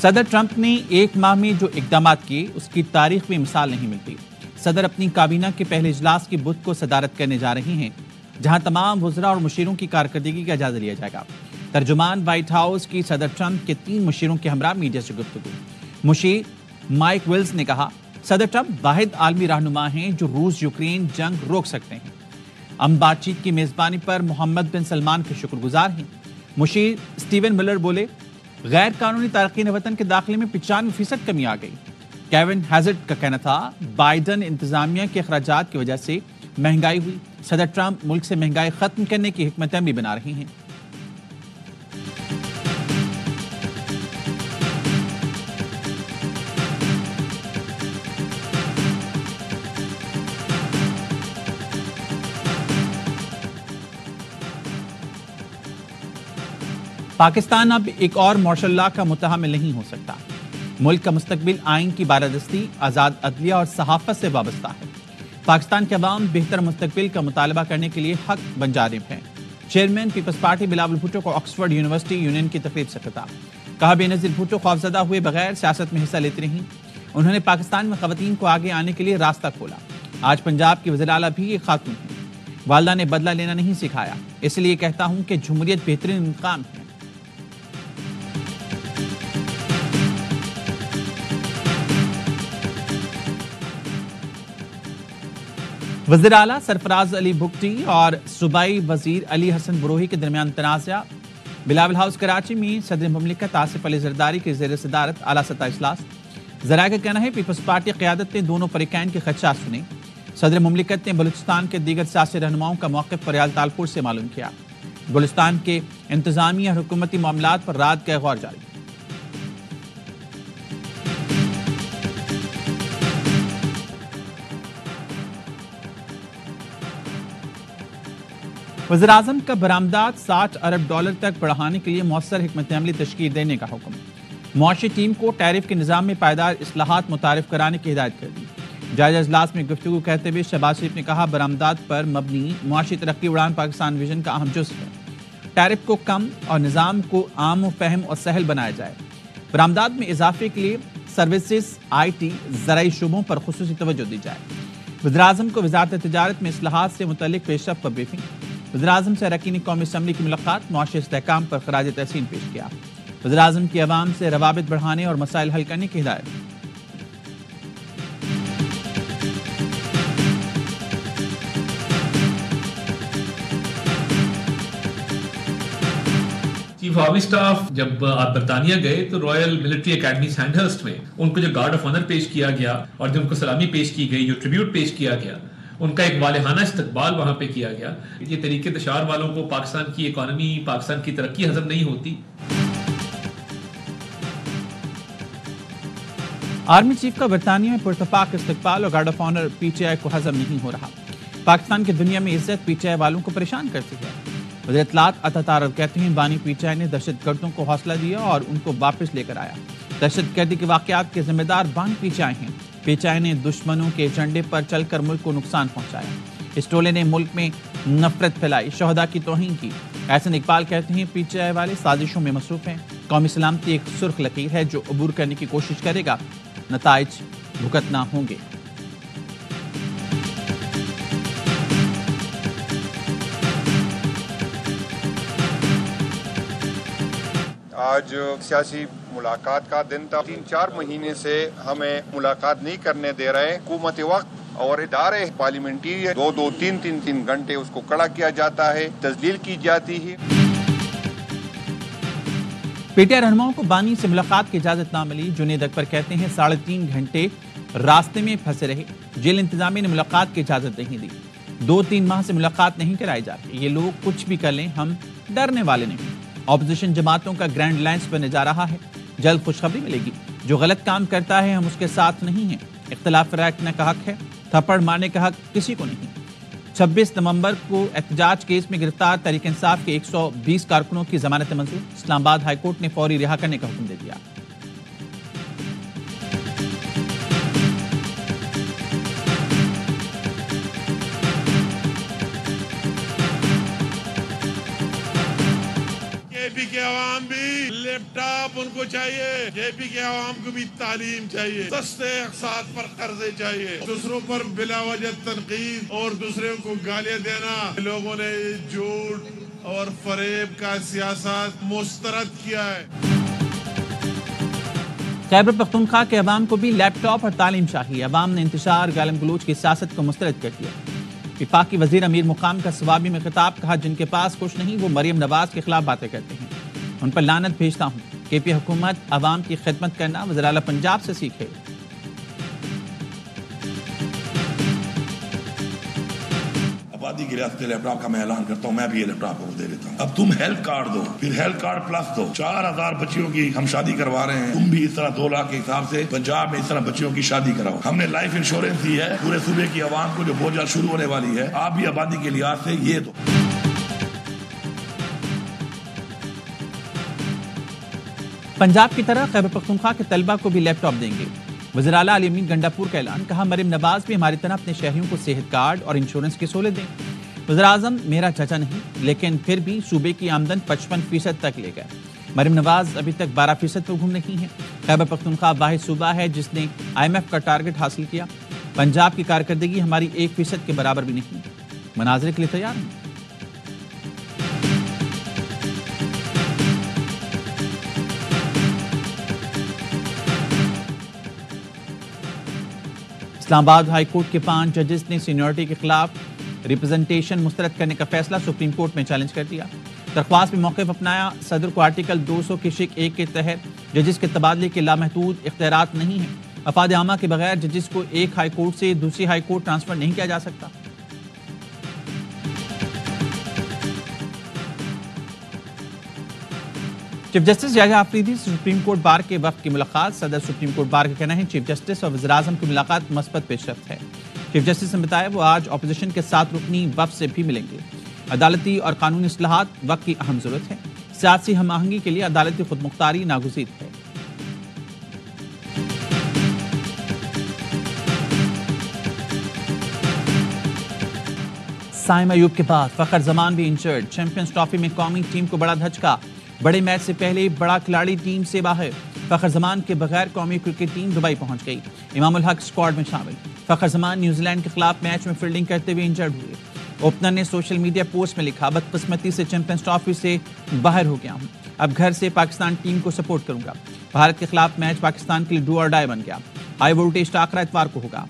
صدر ٹرمپ نے ایک ماہ میں جو اقدامات کیے اس کی تاریخ میں مثال نہیں ملتی۔ صدر اپنی کابینہ کے پہلے اجلاس کی بدھ کو صدارت کرنے جا رہی ہیں، جہاں تمام وزراء اور مشیروں کی کارکردگی کا جائزہ لیا جائے گا۔ ترجمان وائٹ ہاؤس کی صدر ٹرمپ کے 3 مشیروں کے ہمراہ میڈیا سے گفتگو۔ مشیر مائک ویلز نے کہا، صدر ٹرمپ واحد عالمی رہنما ہیں جو روس یوکرین جنگ روک سکتے ہیں۔ ہم بات چیت کی میزبانی پر محمد بن سلمان کے شکر گزار ہیں۔ مشیر اسٹیون ملر بولے، غیر قانونی تارکین وطن کے داخلے میں 95% کمی آ گئی۔ کیون ہیزرڈ کا کہنا تھا، بائیڈن انتظامیہ کے اخراجات کی وجہ سے مہنگائی ہوئی۔ صدر ٹرمپ ملک سے مہنگائی ختم کرنے کی حکمت عملی بنا رہی ہیں۔ پاکستان اب ایک اور مارشل لا کا متحمل نہیں ہو سکتا۔ ملک کا مستقبل آئین کی بالادستی، آزاد عدلیہ اور صحافت سے وابستہ ہے۔ پاکستان کے عوام بہتر مستقبل کا مطالبہ کرنے کے لیے حق بن جانب ہیں۔ Chairman peoples party Bilawal Bhutto کو آکسفورڈ یونیورسٹی یونین کی تقریب سے خطاب۔ کہا، بے نظیر بھٹو خوفزدہ ہوئے بغیر سیاست میں حصہ لیتی رہیں۔ انہوں نے پاکستان میں خواتین کو آگے آنے کے لیے راستہ کھولا۔ آج پنجاب کی وزیر اعلیٰ بھی ایک خاتون ہیں۔ والدہ نے بدلہ لینا نہیں سکھایا، اس لیے کہتا ہوں کہ جمہوریت بہترین انتقام ہے۔ وزیر اعلیٰ سرفراز علی بگٹی اور صوبائی وزیر علی حسن بروہی کے درمیان تنازع۔ بلاول ہاؤس کراچی میں صدر مملکت آصف علی زرداری کے زیر صدارت اعلیٰ سطح اجلاس۔ ذرائع کا کہنا ہے، پیپلز پارٹی قیادت نے دونوں فریقین کے خدشات سنے۔ صدر مملکت نے بلوچستان کے دیگر سیاسی رہنماؤں کا موقف ریال تالپور سے معلوم کیا۔ بلوچستان کے انتظامی اور حکومتی معاملات پر رات کا غور جاری۔ وزیراعظم کا برآمدات $60 ارب تک بڑھانے کے لیے مؤثر حکمت عملی تشکیل دینے کا حکم۔ معاشی ٹیم کو ٹیرف کے نظام میں پائیدار اصلاحات متعارف کرانے کی ہدایت کر دی۔ جائزہ اجلاس میں گفتگو کرتے ہوئے شہباز شریف نے کہا، برآمدات پر مبنی معاشی ترقی اڑان پاکستان ویژن کا اہم جزو ہے۔ ٹیرف کو کم اور نظام کو عام و فہم اور سہل بنایا جائے۔ برآمدات میں اضافے کے لیے سروسز، IT، زرعی شعبوں پر خصوصی توجہ دی جائے۔ وزیراعظم کو وزارت تجارت میں اصلاحات سے متعلق پیش رفت پر بریفنگ۔ وزیراعظم سے اراکین قومی اسمبلی کی ملاقات، معاشی استحکام پر خراج تحسین پیش کیا۔ وزیراعظم کی عوام سے روابط بڑھانے اور مسائل حل کرنے کی ہدایت۔ چیف آرمی سٹاف جب آپ برطانیہ گئے تو رائل ملٹری اکیڈمی سینڈہرسٹ میں ان کو جو گارڈ آف آنر پیش کیا گیا اور جو ان کو سلامی پیش کی گئی، جو ٹریبیوٹ پیش کیا گیا، ان کا ایک والہانہ استقبال وہاں پہ کیا گیا۔ یہ طریقے تشار والوں کو پاکستان کی اکانومی، پاکستان کی ترقی ہضم نہیں ہوتی۔ آرمی چیف کا برطانیہ میں پرتفاق استقبال اور گارڈ آف آنر PTI کو ہضم نہیں ہو رہا۔ پاکستان کی دنیا میں عزت PTI والوں کو پریشان کرتی ہے۔ وزیر اطلاعات عطا طارق کہتے ہیں، بانی PTI نے دہشت گردوں کو حوصلہ دیا اور ان کو واپس لے کر آیا۔ دہشت گردی کے واقعات کے ذمہ دار بانی PTI ہیں۔ PTI نے دشمنوں کے ایجنڈے پر چل کر ملک کو نقصان پہنچایا۔ اس ٹولے نے ملک میں نفرت پھیلائی، شہداء کی توہین کی۔ احسن اقبال کہتے ہیں، PTI والے سازشوں میں مصروف ہیں۔ قومی سلامتی ایک سرخ لکیر ہے جو عبور کرنے کی کوشش کرے گا، نتائج بھگتنا ہوں گے۔ آج سیاسی ملاقات کا دن تھا۔ 3-4 مہینے سے ہمیں ملاقات نہیں کرنے دے رہے حکومت وقت اور ادارے پارلیمنٹری 2-3 گھنٹے اس کو کڑا کیا جاتا ہے، تذلیل کی جاتی ہے۔ PTI رہنماؤں کو بانی سے ملاقات کی اجازت نہ ملی۔ جنید اکبر کہتے ہیں، 3.5 گھنٹے راستے میں پھنسے رہے۔ جیل انتظامیہ نے ملاقات کی اجازت نہیں دی۔ 2-3 ماہ سے ملاقات نہیں کرائی جا رہی۔ یہ لوگ کچھ بھی کر لیں، ہم ڈرنے والے نہیں۔ اپوزیشن جماعتوں کا گرینڈ لائنز بننے جا رہا ہے، جلد خوشخبری ملے گی۔ جو غلط کام کرتا ہے ہم اس کے ساتھ نہیں ہیں۔ اختلاف رائے رکھنے کا حق ہے، تھپڑ مارنے کا حق کسی کو نہیں۔ 26 نومبر کو احتجاج کیس میں گرفتار تحریک انصاف کے 120 کارکنوں کی ضمانت منظور۔ اسلام آباد ہائی کورٹ نے فوری رہا کرنے کا حکم دے دیا۔ کے پی کے عوام بھی لیپ ٹاپ ان کو چاہیے, کے پی کے عوام کو بھی تعلیم چاہیے, سستے اقساط پر قرضے چاہیے, دوسروں پر بلا وجہ تنقید اور دوسروں کو گالیاں دینا. لوگوں نے جھوٹ اور فریب کا سیاست مسترد کیا ہے. خیبر پختونخوا کے عوام کو بھی لیپ ٹاپ اور تعلیم چاہیے. عوام نے انتشار گالم گلوچ کی سیاست کو مسترد کر دیا. وفاقی وزیر امیر مقام کا ثوابی میں خطاب, کہا جن کے پاس کچھ نہیں وہ مریم نواز کے خلاف باتیں کرتے ہیں, ان پر لعنت بھیجتا ہوں. کے پی حکومت عوام کی خدمت کرنا وزیر اعلیٰ پنجاب سے سیکھے. آبادی کی ریاست لیپ ٹاپ کا میں اعلان کرتا ہوں, میں بھی یہ لیپ ٹاپ کو دے دیتا ہوں. اب تم ہیلتھ کارڈ دو, پھر ہیلتھ کارڈ پلس دو. 4000 بچیوں کی ہم شادی کروا رہے ہیں, تم بھی اس طرح 2 لاکھ کے حساب سے پنجاب میں اس طرح بچیوں کی شادی کراؤ. ہم نے لائف انشورنس دی ہے پورے صوبے کی عوام کو جو بوجھ شروع ہونے والی ہے, آپ بھی آبادی کے لحاظ سے یہ دو. پنجاب کی طرح خیبر پختونخوا کے طلبہ کو بھی لیپ ٹاپ دیں گے. وزیر اعلیٰ علی امین گنڈاپور کا اعلان, کہا مریم نواز بھی ہماری طرح اپنے شہریوں کو صحت کارڈ اور انشورنس کی سہولت دیں. وزیر اعظم میرا چچا نہیں, لیکن پھر بھی صوبے کی آمدن 55% تک لے گئے. مریم نواز ابھی تک 12% پر گھوم رہی ہیں. خیبر پختونخوا واحد صوبہ ہے جس نے IMF کا ٹارگٹ حاصل کیا. پنجاب کی کارکردگی ہماری 1% کے برابر بھی نہیں. مناظرے کے لیے تیار ہیں. اسلام آباد ہائی کورٹ کے 5 ججز نے سینیورٹی کے خلاف ریپرزنٹیشن مسترد کرنے کا فیصلہ سپریم کورٹ میں چیلنج کر دیا. درخواست میں موقف اپنایا. صدر کو آرٹیکل 200 کی شق 1 کے تحت ججز کے تبادلے کے لامحدود اختیارات نہیں ہیں. مفاد عامہ کے بغیر ججز کو ایک ہائی کورٹ سے دوسری ہائی کورٹ ٹرانسفر نہیں کیا جا سکتا. چیف جسٹس یحییٰ آفریدی سے سپریم کورٹ بار کے وفد کی ملاقات. صدر سپریم کورٹ بار کا کہنا ہے چیف جسٹس اور وزیر اعظم کی ملاقات مثبت پیش رفت ہے. چیف جسٹس نے بتایا وہ آج اپوزیشن کے 7 رکنی وفد سے بھی ملیں گے. عدالتی اور قانونی اصلاحات وقت کی اہم ضرورت ہے. سیاسی ہم آہنگی کے لیے عدالتی خود مختاری ناگزیر ہے. سائم ایوب کے بعد فخر زمان بھی انجرڈ. چیمپئنز ٹرافی میں قومی ٹیم کو بڑا دھچکا. بڑے میچ سے پہلے بڑا کھلاڑی ٹیم سے باہر. فخر زمان کے بغیر قومی کرکٹ ٹیم دبئی پہنچ گئی. امام الحق سکواڈ میں شامل. فخر زمان نیوزی لینڈ کے خلاف میچ میں فیلڈنگ کرتے ہوئے انجرڈ ہوئے. اوپنر نے سوشل میڈیا پوسٹ میں لکھا بدقسمتی سے چیمپئنز ٹرافی سے باہر ہو گیا ہوں. اب گھر سے پاکستان ٹیم کو سپورٹ کروں گا. بھارت کے خلاف میچ پاکستان کے لیے ڈو اور ڈائی بن گیا. ہائی وولٹیج ٹاکرا اتوار کو ہوگا.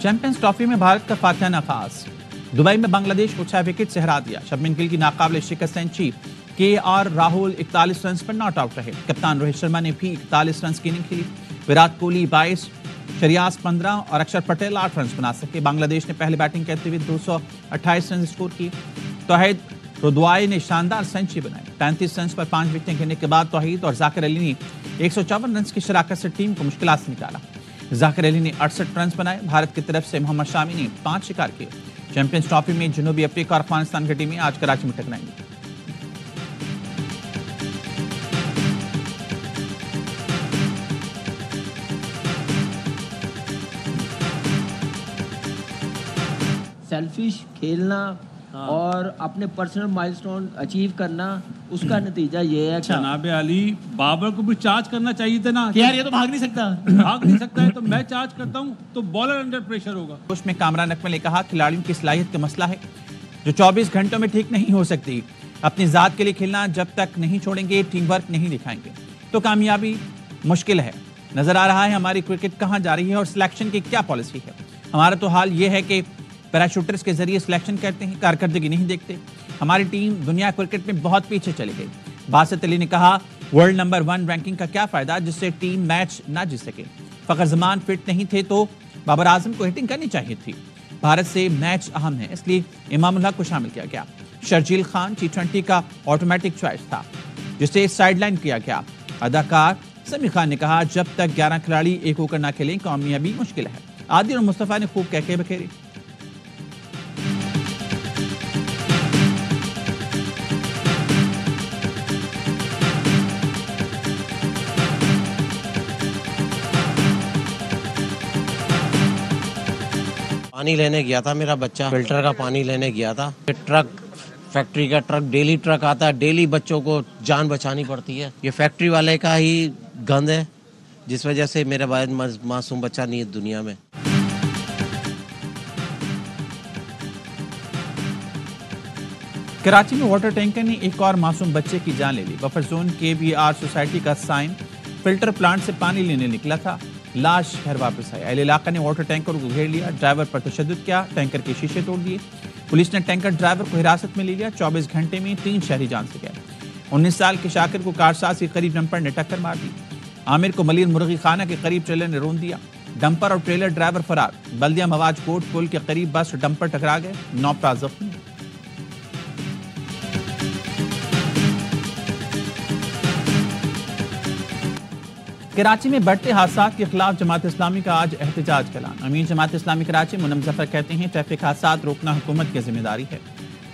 چیمپئنز ٹرافی میں بھارت کا فاتحانہ خاص. دبئی میں بنگلہ دیش کو 6 وکٹ سے ہرا دیا. شبمن گل کی ناقابل شکست century. K R Rahul 41 runs پر ناٹ آؤٹ رہے. کپتان روہت شرما نے بھی 41 رنز کی اننگ کھیلی. وراٹ کوہلی 22, شریاس 15 اور اکشر پٹیل 8 رنز بنا سکے. بنگلہ دیش نے پہلے بیٹنگ کرتے ہوئے 228 رنز اسکور کی. توحید رودوائے نے شاندار سینچری بنائی. 35 رنز پر 5 وکٹیں گرنے کے بعد توحید اور ذاکر علی نے 154 رنز کی شراکت سے ٹیم کو مشکلات سے نکالا. ذاکر علی نے 68 رنز بنائے. بھارت کی طرف سے محمد شامی نے 5 شکار کیے. چیمپئنز ٹرافی میں جنوبی افریقہ اور افغانستان کی ٹیمیں آج کراچی میں ٹکرائیں گی. سیلفش کھیلنا اور اپنے پرسنل مائلسٹون اچیو کرنا, اس کا نتیجہ یہ ہے. جناب علی, بابر کو بھی چارج کرنا چاہیے تھا نا. یار یہ تو بھاگ نہیں سکتا. بھاگ نہیں سکتا ہے تو میں چارج کرتا ہوں تو بالر انڈر پریشر ہوگا. اس میں کامران اکمل نے کہا کھلاڑیوں کی صلاحیت کا مسئلہ ہے جو 24 گھنٹوں میں ٹھیک نہیں ہو سکتی. اپنی ذات کے لیے کھیلنا جب تک نہیں چھوڑیں گے, ٹیم ورک نہیں دکھائیں گے تو کامیابی مشکل ہے. نظر آ رہا ہے ہماری کرکٹ کہاں جا رہی ہے اور سلیکشن کی کیا پالیسی ہے. ہمارا تو حال یہ ہے کہ پیراشوٹرز کے ذریعے سلیکشن کرتے ہیں, کارکردگی نہیں دیکھتے. ہماری ٹیم دنیا کرکٹ میں بہت پیچھے چلی گئی. باسط علی نے کہا ورلڈ نمبر 1 رینکنگ کا کیا فائدہ جس سے ٹیم میچ نہ جیت سکے. فخر زمان فٹ نہیں تھے تو بابر اعظم کو ہیٹنگ کرنی چاہیے تھی. بھارت سے میچ اہم ہے اس لیے امام الحق کو شامل کیا گیا. شرجیل خان T20 کا آٹومیٹک چوائس تھا جسے سائیڈ لائن کیا گیا. اداکار سمی خان نے کہا جب تک 11 کھلاڑی ایک اوور نہ کھیلیں کامیابی مشکل ہے. عادل اور مصطفیٰ نے خوب کہہ کے بکھیری. پانی لینے گیا تھا میرا بچہ, فلٹر کا پانی لینے گیا تھا. ٹرک, فیکٹری کا ٹرک, ڈیلی ٹرک آتا ہے, ڈیلی بچوں کو جان بچانی پڑتی ہے. یہ فیکٹری والے کا ہی گند ہے جس وجہ سے میرے بعد معصوم بچہ نہیں ہے دنیا میں. کراچی میں واٹر ٹینکر نے ایک اور معصوم بچے کی جان لے لی. بفر زون KBR سوسائٹی کا سائن فلٹر پلانٹ سے پانی لینے نکلا تھا, لاش گھر واپس آئی. اہل علاقہ نے واٹر ٹینکر کو گھیر لیا, ڈرائیور پر تشدد کیا, ٹینکر کے شیشے توڑ دیے. پولیس نے ٹینکر ڈرائیور کو حراست میں لے لیا. 24 گھنٹے میں 3 شہری جان سے گئے. 19 سال کے شاکر کو کارساز کے قریب ڈمپر نے ٹکر مار دی. عامر کو ملیر مرغی خانہ کے قریب ٹریلر نے رون دیا. ڈمپر اور ٹریلر ڈرائیور فرار. بلدیہ مواج کوٹ پل کے قریب بس ڈمپر ٹکرا گئے, 9 افراد زخمی. کراچی میں بڑھتے حادثات کے خلاف جماعت اسلامی کا آج احتجاج کا اعلان. امین جماعت اسلامی کراچی منم ظفر کہتے ہیں ٹریفک حادثات روکنا حکومت کی ذمہ داری ہے.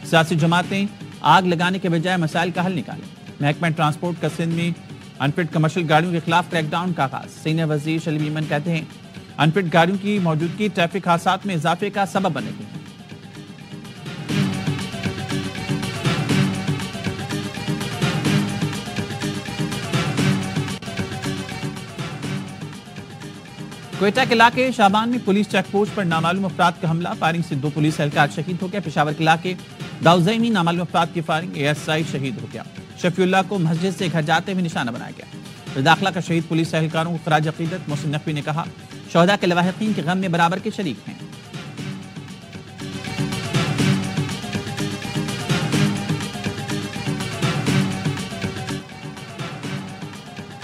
سیاسی جماعتیں آگ لگانے کے بجائے مسائل کا حل نکالیں. محکمہ ٹرانسپورٹ کا سندھ میں انفٹ کمرشل گاڑیوں کے خلاف کریک ڈاؤن کا آغاز. سینئر وزیر شلیل ایمن کہتے ہیں انفٹ گاڑیوں کی موجودگی ٹریفک حادثات میں اضافے کا سبب بنے گی. کوئٹہ کے علاقے شابان میں پولیس چیک پوسٹ پر نامعلوم افراد کا حملہ. فائرنگ سے 2 پولیس اہلکار شہید ہو گیا. پشاور کے علاقے داؤزئی میں نامعلوم افراد کی فائرنگ, ASI شہید ہو گیا. شفیع اللہ کو مسجد سے گھر جاتے ہوئے نشانہ بنایا گیا. داخلہ کا شہید پولیس اہلکاروں کو خراج عقیدت. محسن نقوی نے کہا شہداء کے لواحقین کے غم میں برابر کے شریک ہیں.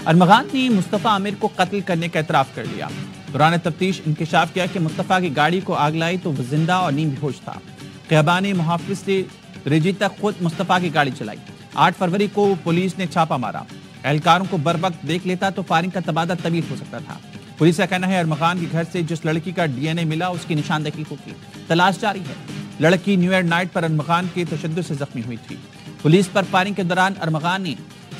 ارمغان نے مصطفیٰ عامر کو قتل کرنے کا اعتراف کر لیا. دوران تفتیش انکشاف کیا کہ مصطفیٰ کی گاڑی کو آگ لائی تو وہ زندہ اور نیم بے ہوش تھا. قیابان محافظ سے رجی تک خود مصطفیٰ کی گاڑی چلائی. 8 فروری کو پولیس نے چھاپا مارا. اہلکاروں کو بر وقت دیکھ لیتا تو فائرنگ کا تبادلہ طویل ہو سکتا تھا. پولیس کا کہنا ہے ارمغان کے گھر سے جس لڑکی کا DNA ملا اس کی نشاندہی ہوگی. تلاش جاری ہے. لڑکی نیو ایئر نائٹ پر ارمغان کے تشدد سے زخمی ہوئی تھی. پولیس پر فائرنگ کے دوران ارمغان نے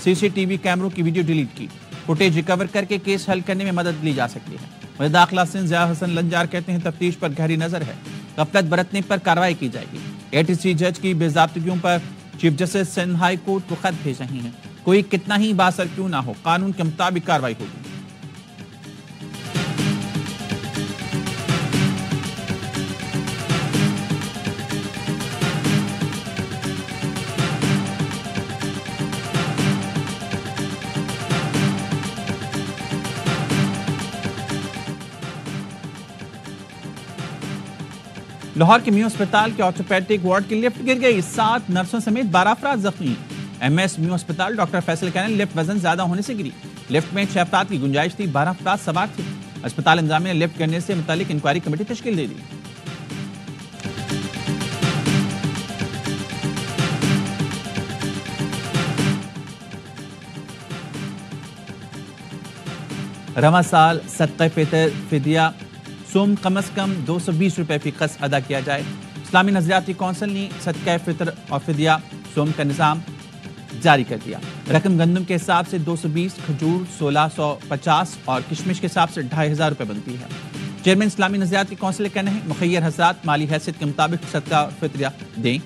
CCTV کیمروں کی ویڈیو ڈیلیٹ کی. فوٹیج ریکور کر کے کیس حل کرنے میں مدد لی جا سکتی ہے. وزیر داخلہ سندھ ضیاء حسن لنجار کہتے ہیں تفتیش پر گہری نظر ہے. غفلت برتنے پر کارروائی کی جائے گی. ATC جج کی بے ضابطگیوں پر chief justice Sindh high court کو خط بھیج رہی ہیں. کوئی کتنا ہی باثر کیوں نہ ہو قانون کے مطابق کارروائی ہوگی. لاہور کے میو اسپتال کے آرتھوپیڈک وارڈ کی لفٹ گر گئی. 7 نرسوں سمیت 12 افراد زخمی. MS میو اسپتال ڈاکٹر فیصل کہنے لفٹ وزن زیادہ ہونے سے گری. لفٹ میں 6 افراد کی گنجائش تھی, 12 افراد سوار تھے. اسپتال انتظامیہ نے لفٹ گرنے سے متعلق انکوائری کمیٹی تشکیل دے دی. رواں سال صدقہ فطر فدیہ سوم کم از کم 220 روپے فی قسط ادا کیا جائے. اسلامی نظریاتی کونسل نے صدقہ فطر اور فدیہ سوم کا نظام جاری کر دیا. رقم گندم کے حساب سے 220, کھجور 1650 اور کشمش کے حساب سے 2500 روپے بنتی ہے. چیئرمین اسلامی نظریاتی کونسل کا کہنا ہے مخیر حضرات مالی حیثیت کے مطابق صدقہ اور فطریہ دیں.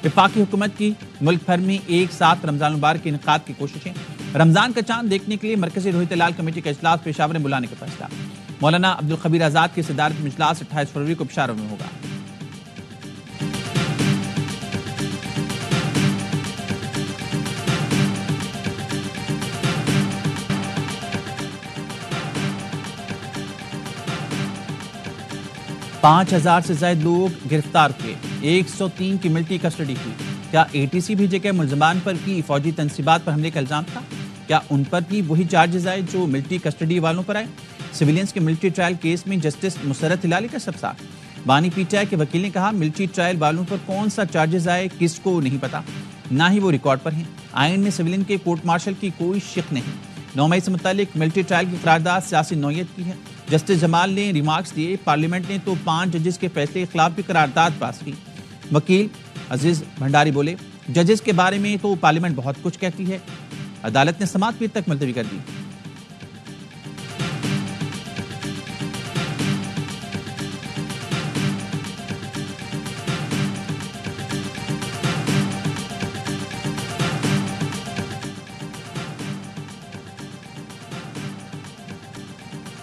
وفاقی حکومت کی ملک بھر میں ایک ساتھ رمضان المبارک کے انعقاد کی کوششیں. رمضان کا چاند دیکھنے کے لیے مرکزی روحیت ہلال کمیٹی کا اجلاس پشاور میں بلانے کا فیصلہ. مولانا عبدالخبیر آزاد کی صدارت میں اجلاس 28 فروری کو پشاور میں ہوگا. پانچ 5000 سے زائد لوگ گرفتار ہوئے. 103 کی ملٹری کسٹڈی کی. کیا ATC بھیجے گئے ملزمان پر بھی فوجی تنصیبات پر حملے کا الزام تھا؟ کیا ان پر بھی وہی چارجز آئے جو ملٹری کسٹڈی والوں پر آئے؟ سویلینز کے ملٹری ٹرائل کیس میں جسٹس مسرت ہلالی کا استفسار. بانی PTI کے وکیل نے کہا ملٹری ٹرائل والوں پر کون سا چارجز آئے کس کو نہیں پتا, نہ ہی وہ ریکارڈ پر ہیں. آئین میں سویلین کے کورٹ مارشل کی کوئی شق نہیں. 9 مئی سے متعلق ملٹری ٹرائل کی قرارداد سیاسی نوعیت کی ہے. جسٹس جمال نے ریمارکس دیے پارلیمنٹ نے تو 5 ججز کے فیصلے کے خلاف بھی قرارداد پاس کی. وکیل عزیز بھنڈاری بولے ججز کے بارے میں تو پارلیمنٹ بہت کچھ کہتی ہے, عدالت نے سماعت پیر تک ملتوی کر دی.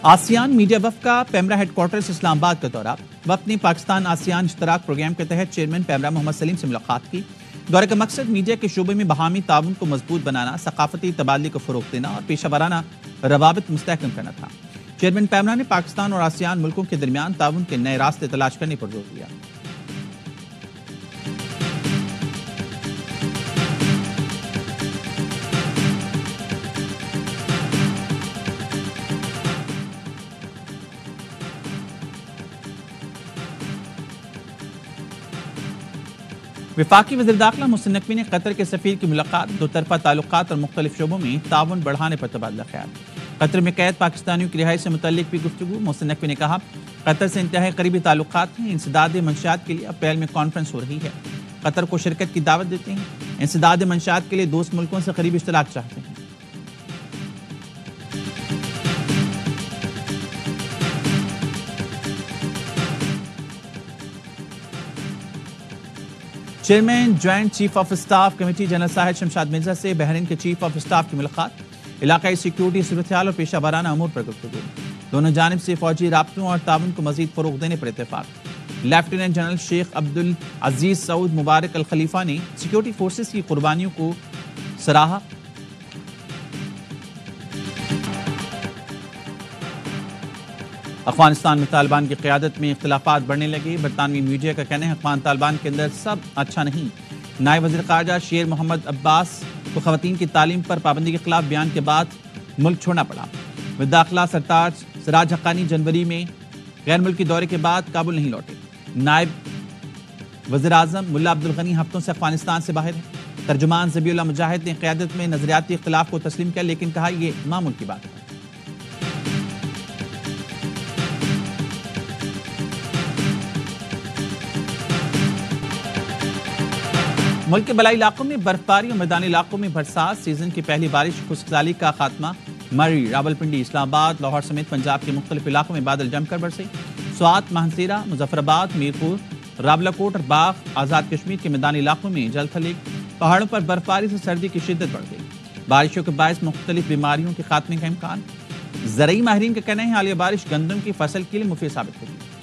آسیان میڈیا وفد کا پیمرا ہیڈ کوارٹرز اسلام آباد کا دورہ۔ وفد نے پاکستان آسیان اشتراک پروگرام کے تحت چیئرمین پیمرا محمد سلیم سے ملاقات کی۔ دورے کا مقصد میڈیا کے شعبے میں باہمی تعاون کو مضبوط بنانا، ثقافتی تبادلے کو فروغ دینا اور پیشہ ورانہ روابط مستحکم کرنا تھا۔ چیئرمین پیمرا نے پاکستان اور آسیان ملکوں کے درمیان تعاون کے نئے راستے تلاش کرنے پر زور دیا۔ وفاقی وزیر داخلہ محسن نقوی نے قطر کے سفیر کی ملاقات، دو طرفہ تعلقات اور مختلف شعبوں میں تعاون بڑھانے پر تبادلہ خیال۔ قطر میں قید پاکستانیوں کی رہائی سے متعلق بھی گفتگو۔ محسن نقوی نے کہا قطر سے انتہائی قریبی تعلقات ہیں، انسداد منشیات کے لیے اپریل میں کانفرنس ہو رہی ہے۔ قطر کو شرکت کی دعوت دیتے ہیں، انسداد منشیات کے لیے دوست ملکوں سے قریبی اشتراک چاہتے ہیں۔ Chairman joint chief of staff committee general Sahir Shamshad Mirza سے بحرین کے چیف آف اسٹاف کی ملاقات، علاقائی سیکیورٹی صورتحال اور پیشہ ورانہ امور پر گفتگو۔ دونوں جانب سے فوجی رابطوں اور تعاون کو مزید فروغ دینے پر اتفاق۔ لیفٹیننٹ جنرل شیخ عبدالعزیز سعود مبارک الخلیفہ نے سیکیورٹی فورسز کی قربانیوں کو سراہا۔ افغانستان میں طالبان کی قیادت میں اختلافات بڑھنے لگے۔ برطانوی میڈیا کا کہنا ہے افغان طالبان کے اندر سب اچھا نہیں۔ نائب وزیر خارجہ شیر محمد عباس کو خواتین کی تعلیم پر پابندی کے خلاف بیان کے بعد ملک چھوڑنا پڑا۔ وزیر داخلہ سراج حقانی جنوری میں غیر ملکی دورے کے بعد کابل نہیں لوٹے۔ نائب وزیر اعظم ملا عبدالغنی ہفتوں سے افغانستان سے باہر ہیں۔ ترجمان ذبیح اللہ مجاہد نے قیادت میں نظریاتی اختلاف کو تسلیم کیا، لیکن کہا یہ معمول کی بات ہے۔ ملک کے بلائی علاقوں میں برف باری اور میدانی علاقوں میں برسات، سیزن کی پہلی بارش خشک سالی کا خاتمہ۔ مری، راولپنڈی، اسلام آباد، لاہور سمیت پنجاب کے مختلف علاقوں میں بادل جم کر برسے۔ سوات، ماہنسیرا، مظفر آباد، میرپور، راولاکوٹ اور باغ آزاد کشمیر کے میدانی علاقوں میں جل تھلے۔ پہاڑوں پر برف باری سے سردی کی شدت بڑھ گئی۔ بارشوں کے باعث مختلف بیماریوں کے خاتمے کا امکان۔ زرعی ماہرین کا کہنا ہے حالیہ بارش گندم کی فصل کے لیے مفید ثابت ہوگی۔